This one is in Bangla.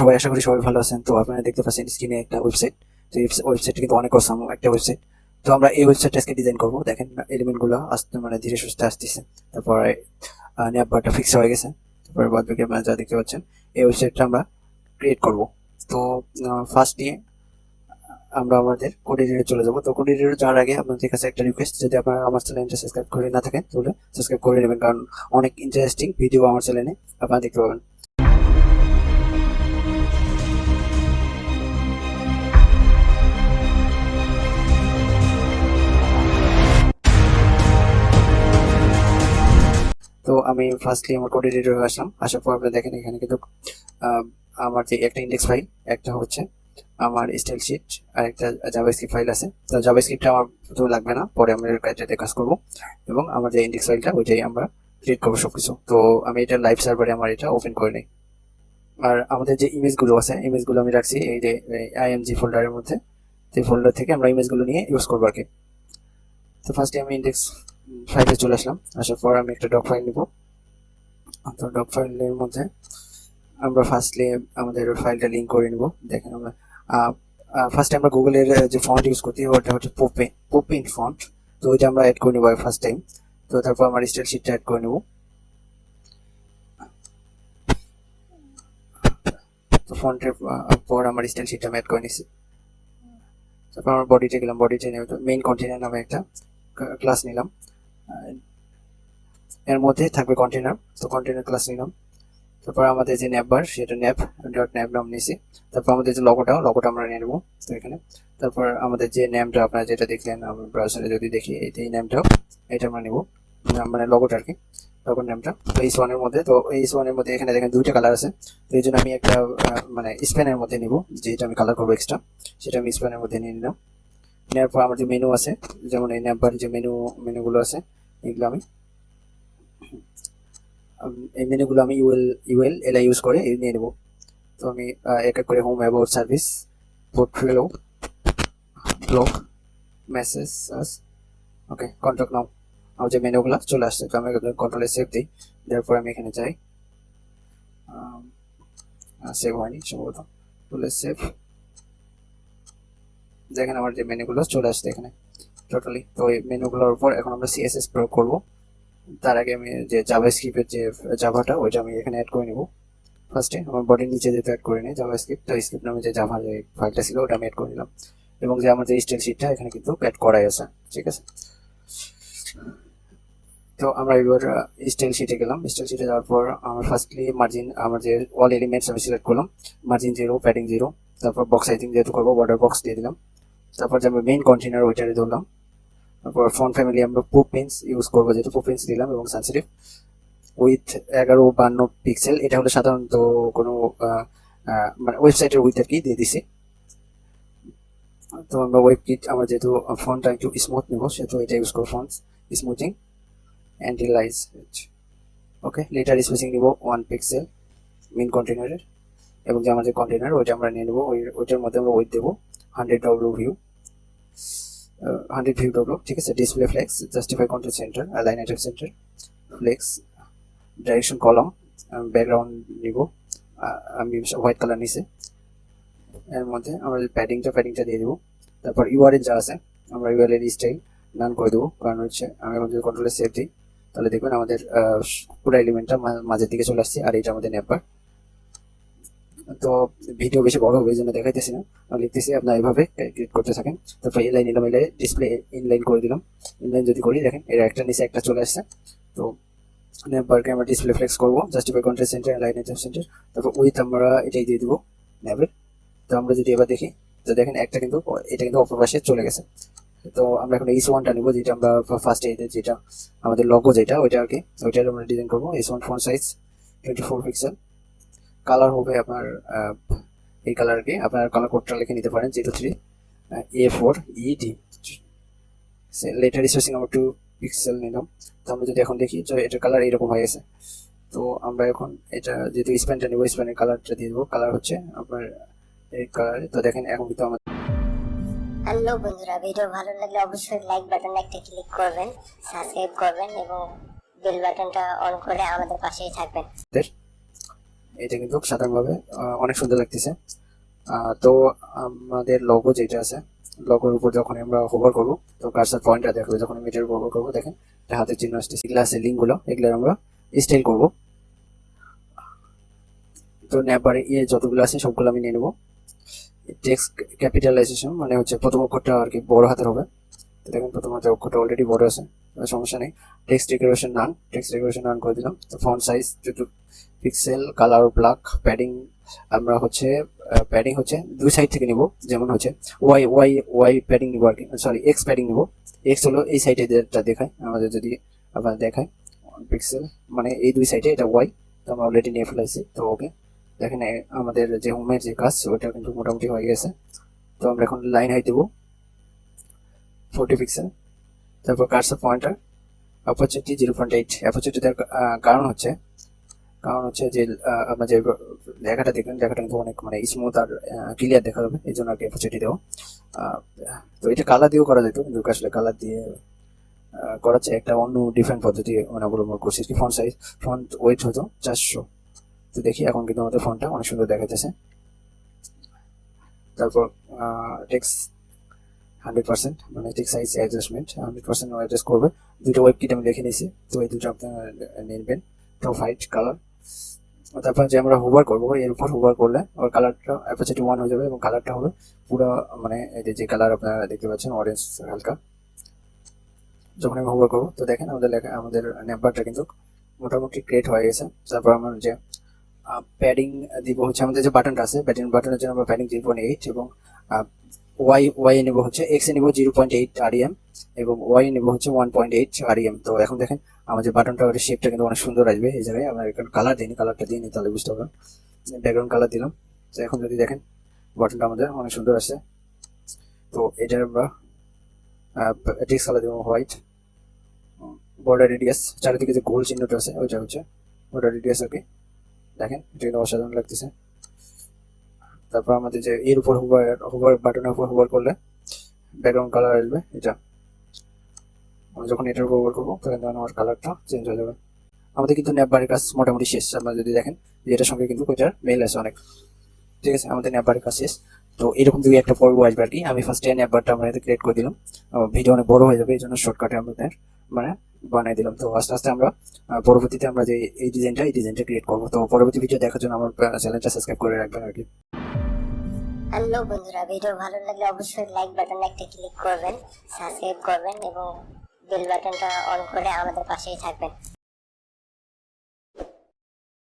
সবাই আশা করি সবাই ভালো আছেন। তো আপনারা দেখতে পাচ্ছেন স্ক্রিনে একটা ওয়েবসাইট। তো এই ওয়েবসাইটটা কিন্তু অনেক অসাম একটা ওয়েবসাইট। তো আমরা এই ওয়েবসাইটটা আজকে ডিজাইন করব। দেখেন এলিমেন্টগুলো আসতে মানে ধীরে সুস্থে আসতেছে। তারপরে নেটওয়ার্কটা ফিক্স হয়ে গেছে। তারপরে বাদ বাকি আপনারা যা দেখতে পাচ্ছেন এই ওয়েবসাইটটা আমরা ক্রিয়েট করব। তো ফার্স্ট নিয়ে আমরা আমাদের কোড এডিটরে চলে যাব। তো কোড এডিটরে যাওয়ার আগে আপনাদের কাছে একটা রিকোয়েস্ট, যদি আপনারা আমার চ্যানেলটা সাবস্ক্রাইব করে না থাকেন তাহলে সাবস্ক্রাইব করে নেবেন, কারণ অনেক ইন্টারেস্টিং ভিডিও আমার চ্যানেলে আপনারা দেখতে পাবেন। তো আমি ফার্স্টলি আমার কোড এডিটরে আসলাম। আসার পর আপনি দেখেন এখানে কিন্তু আমার যে একটা ইন্ডেক্স ফাইল, একটা হচ্ছে আমার স্টাইল শিট, আর একটা জাভাস্ক্রিপ্ট ফাইল আছে। তো জাভাস্ক্রিপ্টটা আমার তো লাগবে না, পরে আমরা এটাতে কাজ করব। এবং আমার যে ইন্ডেক্স ফাইলটা ওইটাই আমরা ক্রিয়েট করবো সবকিছু। তো আমি এটা লাইভ সার্ভারে আমার এটা ওপেন করে নিই। আর আমাদের যে ইমেজগুলো আছে, ইমেজগুলো আমি রাখছি এই যে আইএমজি ফোল্ডারের মধ্যে। সেই ফোল্ডার থেকে আমরা ইমেজগুলো নিয়ে ইউজ করবো আর কি। তো ফার্স্টে আমি ইন্ডেক্স ফাইলে চলে আসলাম। আসার পর আমি একটা ডক ফাইল নিব। তো ডক ফাইলের মধ্যে আমরা ফার্স্টলি আমাদের ফাইলটা লিঙ্ক করে নিব। দেখেন আমরা ফার্স্টে আমরা গুগলের যে ফন্ট ইউজ করতে ওটা হচ্ছে পোপিন ফন্ট। তো ওইটা আমরা অ্যাড করে নেব ফার্স্ট টাইম। তো তারপর আমার স্টাইল শিটটা অ্যাড করে নেব। তো ফন্টের পর আমার স্টাইল শিটটা আমি অ্যাড করে নিছি। তারপর আমার বডিতে গেলাম। বডিতে নিয়ে মেইন কন্টেনার নামে একটা ক্লাস নিলাম। এর মধ্যে থাকবে কন্টেনার। তো কন্টেনার ক্লাস নিলাম। তারপর আমাদের যে ন্যাপবার, সেটা ন্যাপ নাম নিয়েছি। তারপর আমাদের যে লগোটা আমরা নিয়ে নেবো। তো এখানে তারপর আমাদের যে নেমটা আপনারা যেটা দেখলেন আমার ব্রাউজারে যদি দেখি এই নেমটাও এটা আমরা নেবো, মানে লগোটা আর কি, লগোর নেমটা। তো এইচ ওয়ানের মধ্যে, তো এইচ ওয়ানের মধ্যে এখানে দেখেন দুইটা কালার আছে। তো এই জন্য আমি একটা মানে স্প্যানের মধ্যে নিব, যেটা আমি কালার করবো এক্সট্রা, সেটা আমি স্প্যানের মধ্যে নিয়ে নিলাম। নেওয়ার পর আমার যে মেনু আছে, যেমন এই ন্যাপবার যে মেনুগুলো আছে, এগুলো আমি এই মেনুগুলো আমি ইউএল এলআই ইউজ করে নিয়ে নেব। তো আমি এক এক করে home, about, service, portfolio, blog, message, okay, contact নাও, আমার যে মেনুগুলো চলে আসছে। তো আমি কন্ট্রোলে সেভ দিই। তারপর আমি এখানে যাই, সেভ হয়নি সম্ভবত, বলে সেভ। দেখেন আমার যে মেনুগুলো চলে আসছে এখানে টোটালি। তো এই মেনুগুলোর উপর এখন আমরা সিএসএস প্রয়োগ করব। তার আগে আমি যে জাভাস্ক্রিপ্টের যে জাভাটা ওইটা আমি এখানে অ্যাড করে নেব। ফার্স্টে আমার বডির নিচে যেটা অ্যাড করে নিই জাভাস্ক্রিপ্ট, তো স্ক্রিপ্ট নামে যে জাভা যে ফাইলটা ছিল ওটা আমি অ্যাড করে নিলাম। এবং যে আমার যে স্টাইল শিটটা এখানে কিন্তু অ্যাড করাই আছে, ঠিক আছে। তো আমরা এবার স্টাইল শিটে গেলাম। স্টাইল শিটে যাওয়ার পর আমার ফার্স্টলি মার্জিন, আমার যে অল এলিমেন্টস আমি সিলেক্ট করলাম, মার্জিন 0, প্যাডিং 0। তারপর বক্স সাইজিং যেহেতু করবো বর্ডার বক্স দিয়ে দিলাম। তারপর যে আমরা মেইন কন্টেনার ওইটারে ধরলাম। তারপর ফন্ট ফ্যামিলি আমরা পোপিন্স ইউজ করবো, যেহেতু পোপিন্স দিলাম, এবং সেন্সিটিভ উইথ 1152 পিক্সেল। এটা হলো সাধারণত কোনো মানে ওয়েবসাইটের উইথ আর কি দিয়ে দিছি। তো আমরা ওয়েব কিট, আমরা যেহেতু ফন্টটা একটু স্মুথ নেবো সেহেতু এটা ইউজ করবো, font smoothing and realise. Okay, letter spacing নিব 1 পিক্সেল মেইন কন্টেনারের। এবং যে আমাদের কন্টেনার ওইটা আমরা নিয়ে নেবো, ওইটার মধ্যে আমরা ওয়েট দেবো 100 ভিউ, 100 ভিউ ডব্লিউ, ঠিক আছে। Display flex, justify content center, align item center, flex, direction column, background নিব, আমি হোয়াইট কালার নিছে। এর মধ্যে আমরা প্যাডিংটা দিয়ে দেবো। তারপর ইউআরএল যা আছে আমরা ইউআরএল স্টাইল নান করে দেবো, কারণ হচ্ছে আমি যদি কন্ট্রোলে সেভ দিই তাহলে দেখবেন আমাদের পুরো এলিমেন্টটা মাঝের দিকে চলে আসছে। আর এটা আমাদের নেপার। তো ভিডিও বেশি বড় হবে এই জন্য দেখাইতেছি না, আমি লিখতেছি, আপনার এইভাবে ক্লিক করতে থাকেন। তারপর এলাইন নিলাম, এলাই ডিসপ্লে ইনলাইন করে দিলাম। ইনলাইন যদি করি দেখেন এর একটা নিচে একটা চলে আসছে। তো নেপারকে আমরা ডিসপ্লে ফ্লেক্স করবো, justify content center, align item centre, তারপর উইথ আমরা এটাই দিয়ে দেবো নেপের। তো আমরা যদি এবার দেখি তো দেখেন একটা কিন্তু এটা কিন্তু অপর পাশে চলে গেছে। তো আমরা এখন এইচ ওয়ানটা নিবো, যেটা আমরা ফার্স্টে যেটা আমাদের লগো যেটা ওইটা আর কি, ওইটা আমরা ডিজাইন করবো। H one font size 24 pixel, colour হবে আপনার এই কালার কি আপনার কালার কোডটা লিখে নিতে পারেন 03 A4 ED। লেটার স্পেসিং আমরা 2 পিক্সেল নিলাম। তো আমরা যদি এখন দেখি তো এটার কালার এইরকম হয়ে গেছে। তো আমরা এখন এটা যেহেতু স্প্যানটা নেবো, স্প্যানের কালারটা দিয়ে দেবো, কালার হচ্ছে আপনার এই কালার। তো দেখেন এখন কিন্তু আমাদের হ্যালো বন্ধুরা, ভিডিও ভালো লাগলে অবশ্যই লাইক বাটনে একটা ক্লিক করবেন, সাবস্ক্রাইব করবেন এবং বেল বাটনটা অন করে আমাদের পাশেই থাকবেন। এটা কিন্তু সাধারণভাবে অনেক সুন্দর লাগতেছে। তো আমাদের লোগো যেটা আছে, লোগোর উপর যখন আমরা হোভার করবো তো কার্সার পয়েন্টটা দেখবে, যখন আমি এটার উপর হোভার করবো দেখেন এটা হাতের চিহ্ন আসতেছে, এগুলো আছে লিঙ্কগুলো, এগুলো আমরা স্টাইল করবো। তো নেপারে যতগুলো আছে সবগুলো আমি নিয়ে নেবো। টেক্সট ক্যাপিটালাইজেশন মানে হচ্ছে প্রথম অক্ষরটা আর কি বড় হাতের হবে। তো দেখেন প্রথম হাতের অক্ষরটা অলরেডি বড় আছে, সমস্যা নেই। টেক্সট ডেকোরেশন নান করে দিলাম। তো font size 2 pixel, colour black, padding আমরা হচ্ছে প্যাডিং হচ্ছে দুই সাইড থেকে নিব, যেমন হচ্ছে ওয়াই প্যাডিং নিব আর কি, সরি এক্স প্যাডিং নিব। এক্স হলো এই সাইডে যেটা দেখায় আমাদের, যদি আপনাদের দেখায় 1 পিক্সেল মানে এই দুই সাইডে, এটা ওয়াই। তো আমরা অলরেডি নিয়ে ফেলাইছি। তো ওকে, দেখেন আমাদের যে হোমের যে কাজ ওইটা কিন্তু মোটামুটি হয়ে গেছে। তো আমরা এখন লাইন হাইট দেবো 40 পিক্সেল। তারপর কার্সার পয়েন্টার অপরচুনিটি 0.8। অপরচুনিটি দেওয়ার কারণ হচ্ছে যে আপনার যে লেখাটা দেখবেন, লেখাটা কিন্তু অনেক মানে স্মুথ আর ক্লিয়ার দেখা যাবে, এই জন্য আর কি অপরচুনিটি দেওয়া। তো এটা কালার দিয়েও করা যেত, কিন্তু আসলে কালার দিয়ে করাচ্ছে একটা অন্য ডিফারেন্ট পদ্ধতি মানে অবলম্বন করছি। কি ফন্ট সাইজ, ফন্ট ওয়েট হতো 400। তো দেখি এখন কিন্তু আমাদের ফন্টটা অনেক সুন্দর দেখাইতেছে। তারপর টেক্সট 100% মানে টেক্সট সাইজ অ্যাডজাস্টমেন্ট 100% অ্যাডজাস্ট করবে। দুটো ওয়েব কিট আমি লিখে নিয়েছি, তো এই দুটো আপনারা নেবেন। টপ হাইট কালার, তারপর যে আমরা হোভার করবো এর উপর হোভার করলে ওর কালারটা অ্যাপাসিটি 1 হয়ে যাবে এবং কালারটা হবে পুরো মানে এই যে কালার আপনারা দেখতে পাচ্ছেন অরেঞ্জ হালকা। যখন আমি হোভার করবো তো দেখেন আমাদের নেমবারটা কিন্তু মোটামুটি ক্রিয়েট হয়ে গেছে। তারপর আমরা যে প্যাডিং দিব হচ্ছে আমাদের যে বাটনটা আছে, বাটনের জন্য আমরা প্যাডিং 0.8 এবং ওয়াই নেব হচ্ছে এক্স এ নেব 0.8 REM এবং ওয়াই নেব হচ্ছে 1.8 REM। তো এখন দেখেন আমাদের বাটনটা শেপটা কিন্তু অনেক সুন্দর আসবে। এই জায়গায় আমরা কালার দিই, কালারটা দিয়ে নিই তাহলে বুঝতে পারবেন। ব্যাকগ্রাউন্ড কালার দিলাম। তো এখন যদি দেখেন বাটনটা আমাদের অনেক সুন্দর আসছে। তো এটার আমরা টেক্সট কালার দেবো হোয়াইট। বর্ডার রেডিয়াস চারিদিকে যে গোল চিহ্নটা আছে ওইটা হচ্ছে বর্ডার রেডিয়াস আর কি, দেখেন এটা কিন্তু অসাধারণ লাগতেছে। তারপর আমাদের যে এর উপর হোভার বাটনের উপর হোভার করলে ব্যাকগ্রাউন্ড কালার আসবে এটা। আমি যখন এটার উপর হোভার করবো তখন আমার কালারটা চেঞ্জ হয়ে যাবে। আমাদের কিন্তু ন্যাপবারের কাজ মোটামুটি শেষ। আপনারা যদি দেখেন যে এটার সঙ্গে কিন্তু ওইটার মেল আছে অনেক, ঠিক আছে। আমাদের ন্যাপবারের কাজ শেষ। তো এরকম দুই একটা পর্ব আসবে আর কি। আমি ফার্স্টে ন্যাপবারটা আমরা ক্রিয়েট করে দিলাম, ভিডিও অনেক বড় হয়ে যাবে এই জন্য শর্টকাটে আমাদের মানে বানিয়ে দিলাম। তো আস্তে আস্তে আমরা পরবর্তীতে আমরা যে এই ডিজাইনটা ক্রিয়েট করবো। তো পরবর্তী ভিডিও দেখার জন্য আমার চ্যানেলটা সাবস্ক্রাইব করে রাখবেন আর কি। হ্যালো বন্ধুরা, ভিডিও ভালো লাগলে অবশ্যই লাইক বাটনে একটা ক্লিক করবেন, সাবস্ক্রাইব করবেন এবং বেল বাটনটা অন করে আমাদের পাশেই থাকবেন।